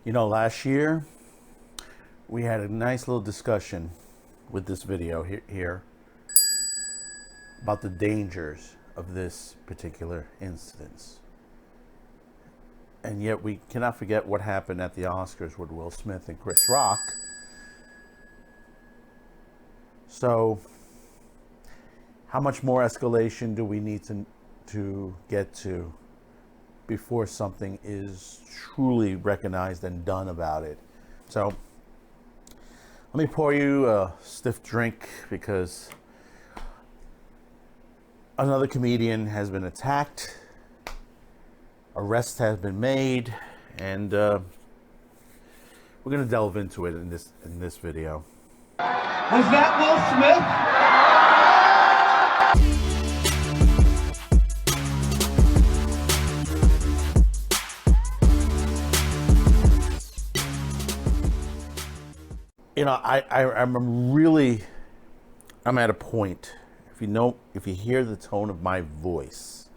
You know, last year we had a nice little discussion with this video here about the dangers of this particular instance. And yet we cannot forget what happened at the Oscars with Will Smith and Chris Rock. So how much more escalation do we need to get to before something is truly recognized and done about it? So let me pour you a stiff drink, because another comedian has been attacked, arrests have been made, and we're going to delve into it in this video. Was that Will Smith? You know, I'm at a point. If you hear the tone of my voice,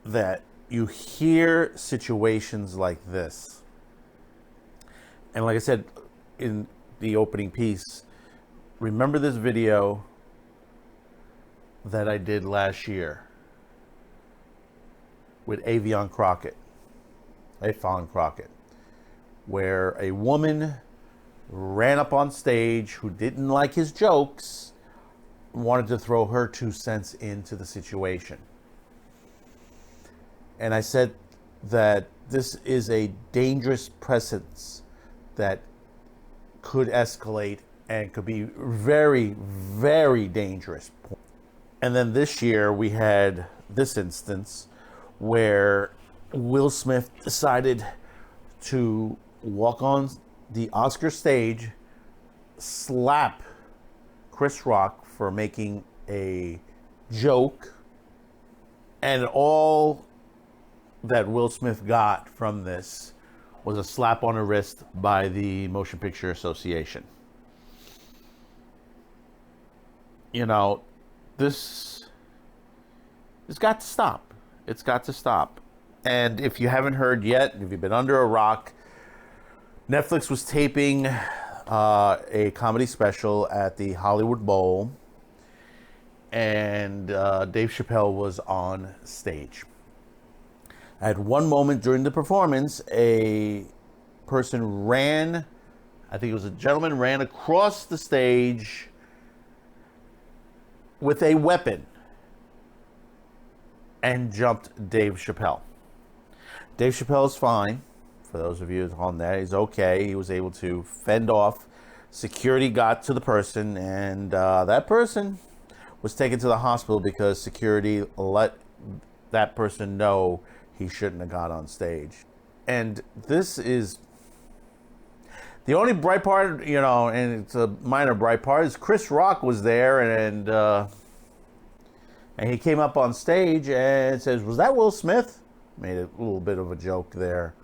that you hear situations like this. And like I said in the opening piece, remember this video that I did last year with Avon Crockett, where a woman ran up on stage who didn't like his jokes, wanted to throw her 2 cents into the situation. And I said that this is a dangerous precedent that could escalate and could be very, very dangerous. And then this year we had this instance where Will Smith decided to walk on the Oscar stage, slap Chris Rock for making a joke, and all that Will Smith got from this was a slap on the wrist by the Motion Picture Association. You know, this has got to stop. It's got to stop. And if you haven't heard yet, if you've been under a rock, Netflix was taping a comedy special at the Hollywood Bowl, and Dave Chappelle was on stage. At one moment during the performance, a person ran, I think it was a gentleman, ran across the stage with a weapon and jumped Dave Chappelle. Dave Chappelle is fine. For those of you on that, he's okay. He was able to fend off. Security got to the person, and that person was taken to the hospital because security let that person know he shouldn't have got on stage. And this is the only bright part, you know, and it's a minor bright part, is Chris Rock was there, and he came up on stage and says, "Was that Will Smith?" Made a little bit of a joke there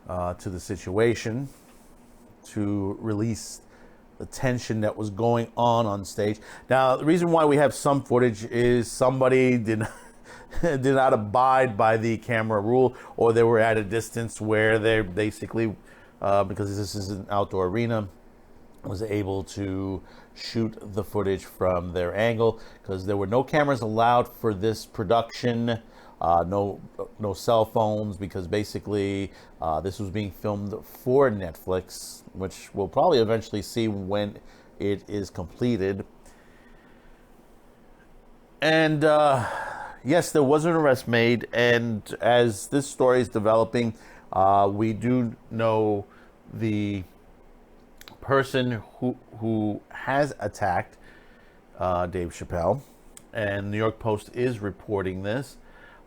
to the situation to release the tension that was going on stage. Now, the reason why we have some footage is somebody did not abide by the camera rule, or they were at a distance where they basically, because this is an outdoor arena, was able to shoot the footage from their angle, because there were no cameras allowed for this production. No cell phones, because basically this was being filmed for Netflix, which we'll probably eventually see when it is completed. And yes, there was an arrest made, and as this story is developing, we do know the person who has attacked Dave Chappelle, and New York Post is reporting this.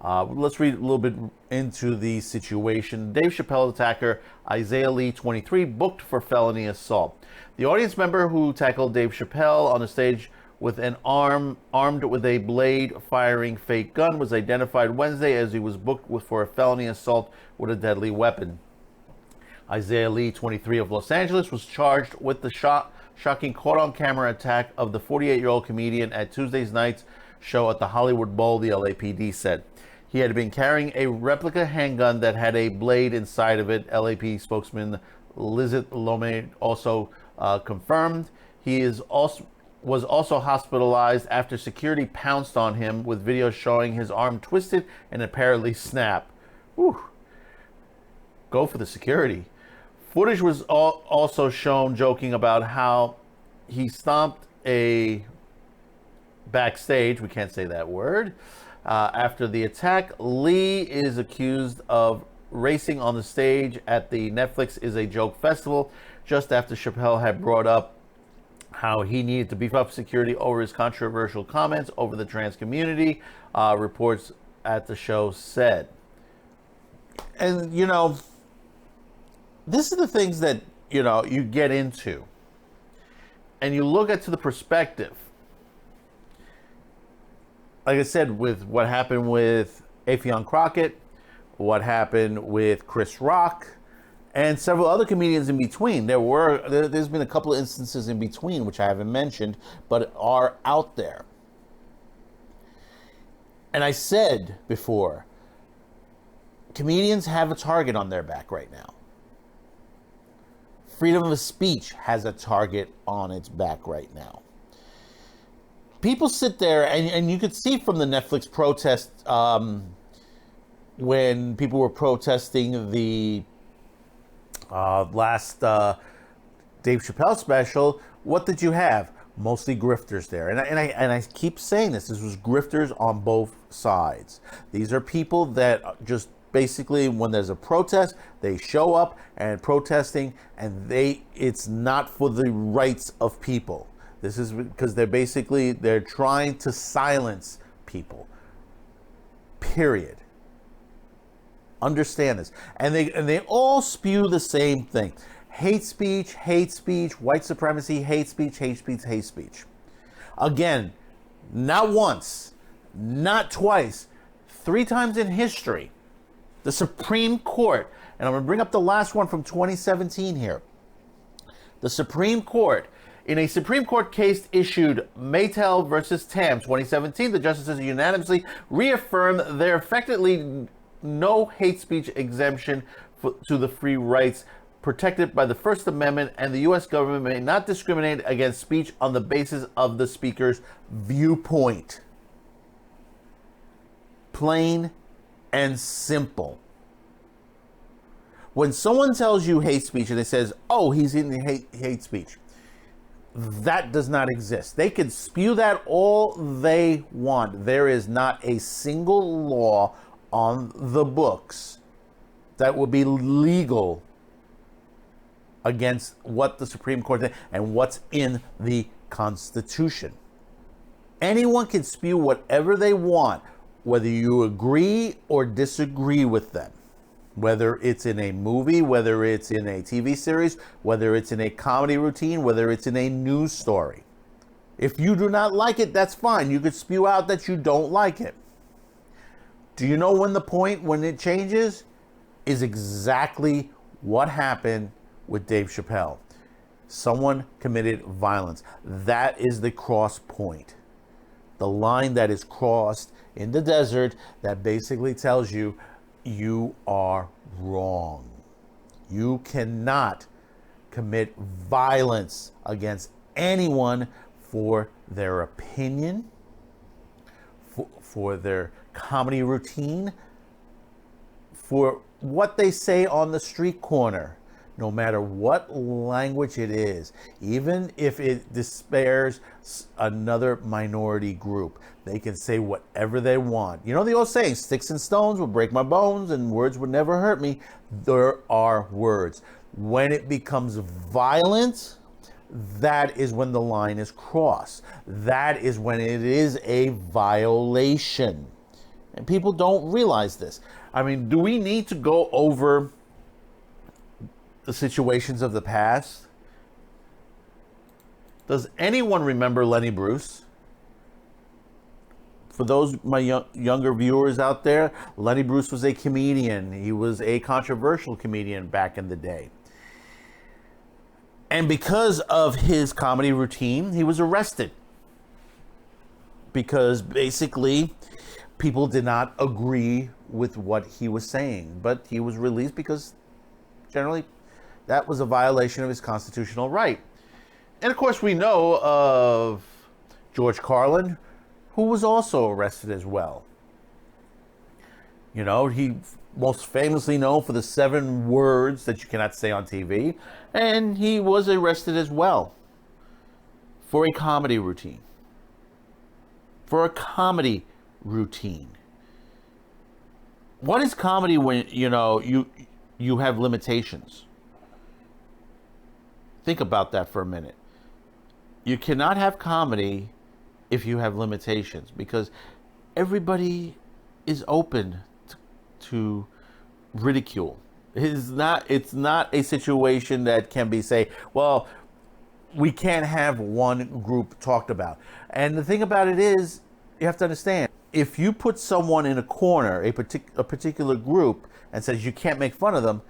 Let's read a little bit into the situation. Dave Chappelle's attacker, Isaiah Lee, 23, booked for felony assault. The audience member who tackled Dave Chappelle on the stage with an armed with a blade-firing fake gun was identified Wednesday as he was booked for a felony assault with a deadly weapon. Isaiah Lee, 23, of Los Angeles, was charged with the shocking caught-on-camera attack of the 48-year-old comedian at Tuesday's night's show at the Hollywood Bowl, the LAPD said. He had been carrying a replica handgun that had a blade inside of it. LAP spokesman Lizette Lome also confirmed. He was also hospitalized after security pounced on him with videos showing his arm twisted and apparently snapped. Whew. Go for the security. Footage was also shown joking about how he stomped a backstage, we can't say that word, after the attack. Lee is accused of racing on the stage at the Netflix is a Joke festival just after Chappelle had brought up how he needed to beef up security over his controversial comments over the trans community, reports at the show said. And, you know, this is the things that, you know, you get into. And you look at to the perspective. Like I said, with what happened with Affion Crockett, what happened with Chris Rock, and several other comedians in between. There's been a couple of instances in between, which I haven't mentioned, but are out there. And I said before, comedians have a target on their back right now. Freedom of speech has a target on its back right now. People sit there, and you could see from the Netflix protest, when people were protesting the last Dave Chappelle special, what did you have? Mostly grifters there. And I keep saying this was grifters on both sides. These are people that just basically, when there's a protest, they show up and protesting, and it's not for the rights of people. This is because they're trying to silence people. Period. Understand this. And they all spew the same thing. Hate speech, white supremacy, hate speech. Again, not once, not twice, 3 times in history, the Supreme Court, and I'm going to bring up the last one from 2017 here. The Supreme Court, in a Supreme Court case issued Maytel versus Tam 2017, the justices unanimously reaffirmed their effectively no hate speech exemption to the free rights protected by the First Amendment, and the U.S. government may not discriminate against speech on the basis of the speaker's viewpoint. Plain and simple. When someone tells you hate speech and it says, oh, he's in the hate speech, that does not exist. They can spew that all they want. There is not a single law on the books that would be legal against what the Supreme Court did and what's in the Constitution. Anyone can spew whatever they want, whether you agree or disagree with them. Whether it's in a movie, whether it's in a TV series, whether it's in a comedy routine, whether it's in a news story. If you do not like it, that's fine. You could spew out that you don't like it. Do you know when it changes? Is exactly what happened with Dave Chappelle. Someone committed violence. That is the cross point. The line that is crossed in the desert that basically tells you you are wrong. You cannot commit violence against anyone for their opinion, for their comedy routine, for what they say on the street corner, no matter what language it is, even if it despairs another minority group. They can say whatever they want. You know the old saying, sticks and stones will break my bones and words would never hurt me. There are words. When it becomes violent, that is when the line is crossed. That is when it is a violation. And people don't realize this. I mean, do we need to go over the situations of the past? Does anyone remember Lenny Bruce? For those my younger viewers out there, Lenny Bruce was a comedian. He was a controversial comedian back in the day. And because of his comedy routine, he was arrested. Because basically, people did not agree with what he was saying, but he was released because generally that was a violation of his constitutional right. And of course, we know of George Carlin, who was also arrested as well. You know, he most famously known for the 7 words that you cannot say on TV, and he was arrested as well for a comedy routine. For a comedy routine. What is comedy when, you know, you have limitations? Think about that for a minute. You cannot have comedy if you have limitations, because everybody is open to ridicule. It's not a situation that can be say, well, we can't have one group talked about. And the thing about it is, you have to understand, if you put someone in a corner, a particular group, and says you can't make fun of them,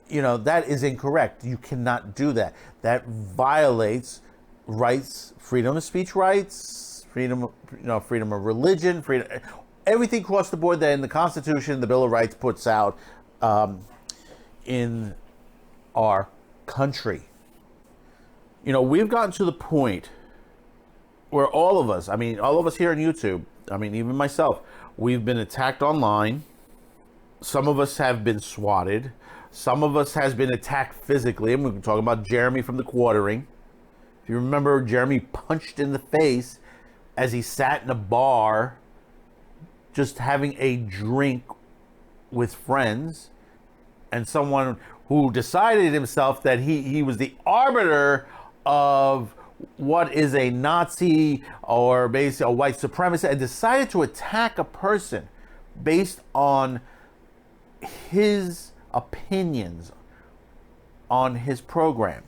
you know, that is incorrect. You cannot do that. That violates rights, freedom of speech rights, freedom of religion, freedom, everything across the board that in the Constitution, the Bill of Rights puts out in our country. You know, we've gotten to the point where all of us here on YouTube, even myself, we've been attacked online. Some of us have been swatted. Some of us has been attacked physically. And we're talking about Jeremy from the Quartering. If you remember, Jeremy punched in the face as he sat in a bar just having a drink with friends, and someone who decided himself that he was the arbiter of what is a Nazi or basically a white supremacist, and decided to attack a person based on his opinions on his program.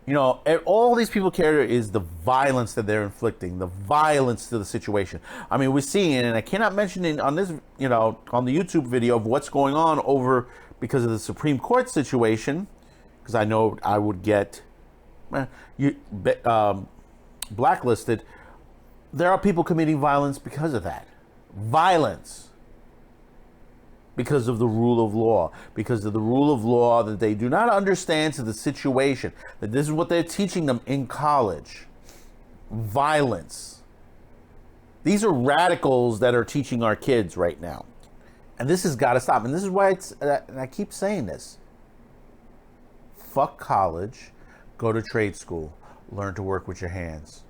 You know, all these people care is the violence that they're inflicting, the violence to the situation. I mean, we're seeing, and I cannot mention it on this, you know, on the YouTube video of what's going on over because of the Supreme Court situation, because I know I would get blacklisted. There are people committing violence because of that. Violence. Because of the rule of law. Because of the rule of law that they do not understand to the situation. That this is what they're teaching them in college. Violence. These are radicals that are teaching our kids right now. And this has got to stop. And this is why and I keep saying this. Fuck college. Go to trade school. Learn to work with your hands.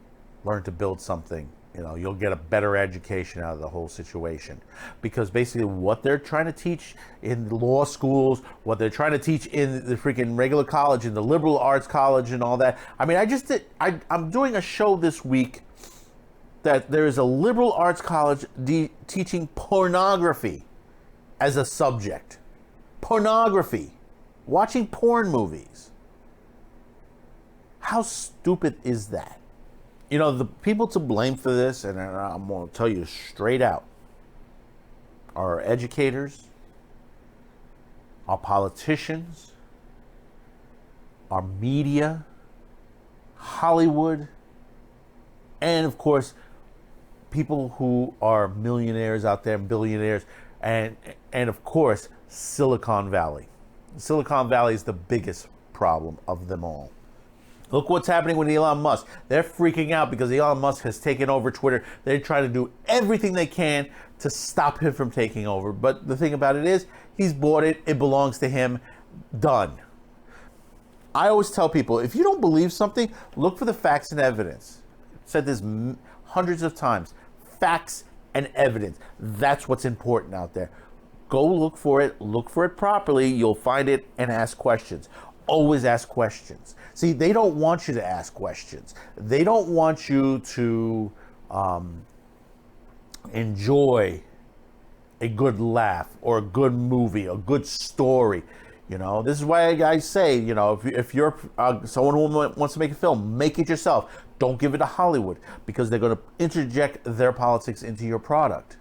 Learn to build something. You know, you'll get a better education out of the whole situation. Because basically what they're trying to teach in law schools, what they're trying to teach in the freaking regular college, in the liberal arts college and all that. I mean, I'm doing a show this week that there is a liberal arts college teaching pornography as a subject. Pornography. Watching porn movies. How stupid is that? You know, the people to blame for this, and I'm going to tell you straight out, are our educators, our politicians, our media, Hollywood, and of course, people who are millionaires out there, billionaires, and of course, Silicon Valley. Silicon Valley is the biggest problem of them all. Look what's happening with Elon Musk. They're freaking out because Elon Musk has taken over Twitter. They're trying to do everything they can to stop him from taking over. But the thing about it is, he's bought it. It belongs to him. Done. I always tell people, if you don't believe something, look for the facts and evidence. I've said this hundreds of times. Facts and evidence. That's what's important out there. Go look for it properly. You'll find it and ask questions. Always ask questions. See, they don't want you to ask questions. They don't want you to enjoy a good laugh or a good movie, a good story. You know, this is why I say, you know, if you're someone who wants to make a film, make it yourself. Don't give it to Hollywood, because they're going to interject their politics into your product.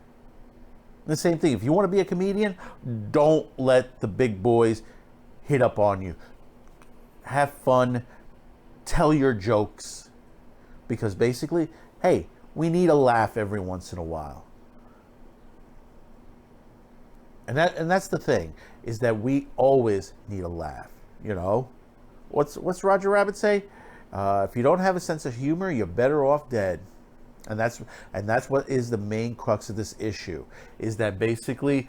The same thing. If you want to be a comedian, don't let the big boys hit up on you. Have fun, tell your jokes, because basically, hey, we need a laugh every once in a while. And that's the thing, is that we always need a laugh. You know, what's Roger Rabbit say? If you don't have a sense of humor, you're better off dead. And that's what is the main crux of this issue, is that basically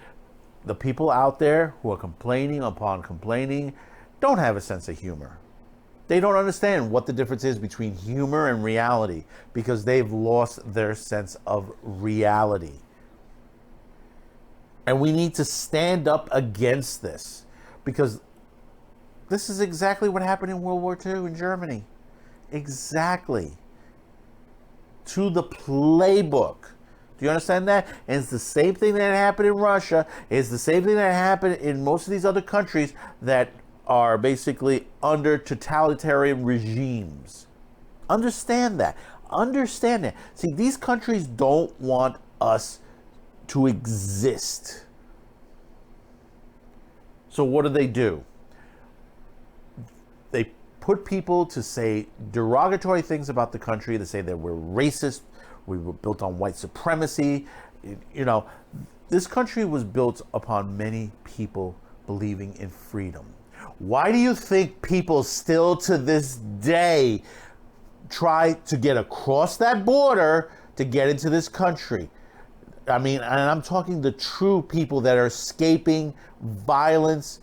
the people out there who are complaining upon complaining don't have a sense of humor. They don't understand what the difference is between humor and reality, because they've lost their sense of reality. And we need to stand up against this, because this is exactly what happened in World War II in Germany. Exactly. To the playbook. Do you understand that? And it's the same thing that happened in Russia. It's the same thing that happened in most of these other countries that are basically under totalitarian regimes. Understand that. Understand that. See, these countries don't want us to exist. So what do? They put people to say derogatory things about the country. They say that we're racist, we were built on white supremacy. You know, this country was built upon many people believing in freedom. Why do you think people still to this day try to get across that border to get into this country? I mean, and I'm talking the true people that are escaping violence,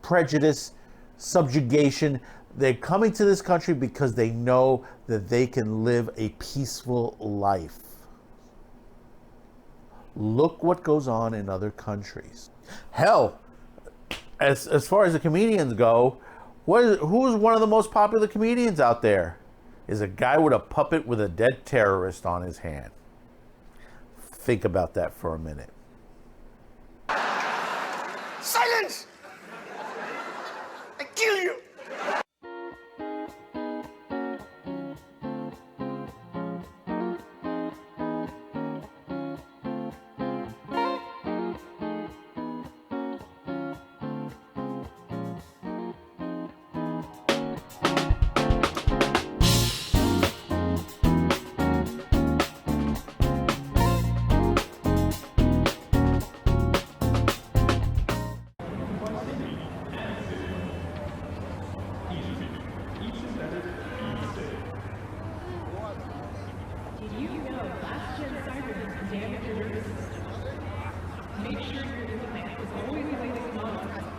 prejudice, subjugation. They're coming to this country because they know that they can live a peaceful life. Look what goes on in other countries. Hell, as far as the comedians go, who's one of the most popular comedians out there? Is a guy with a puppet with a dead terrorist on his hand. Think about that for a minute. Silence! I kill you! Did you know last-gen cyber can damage your nervous system? Make sure your implant is always the latest model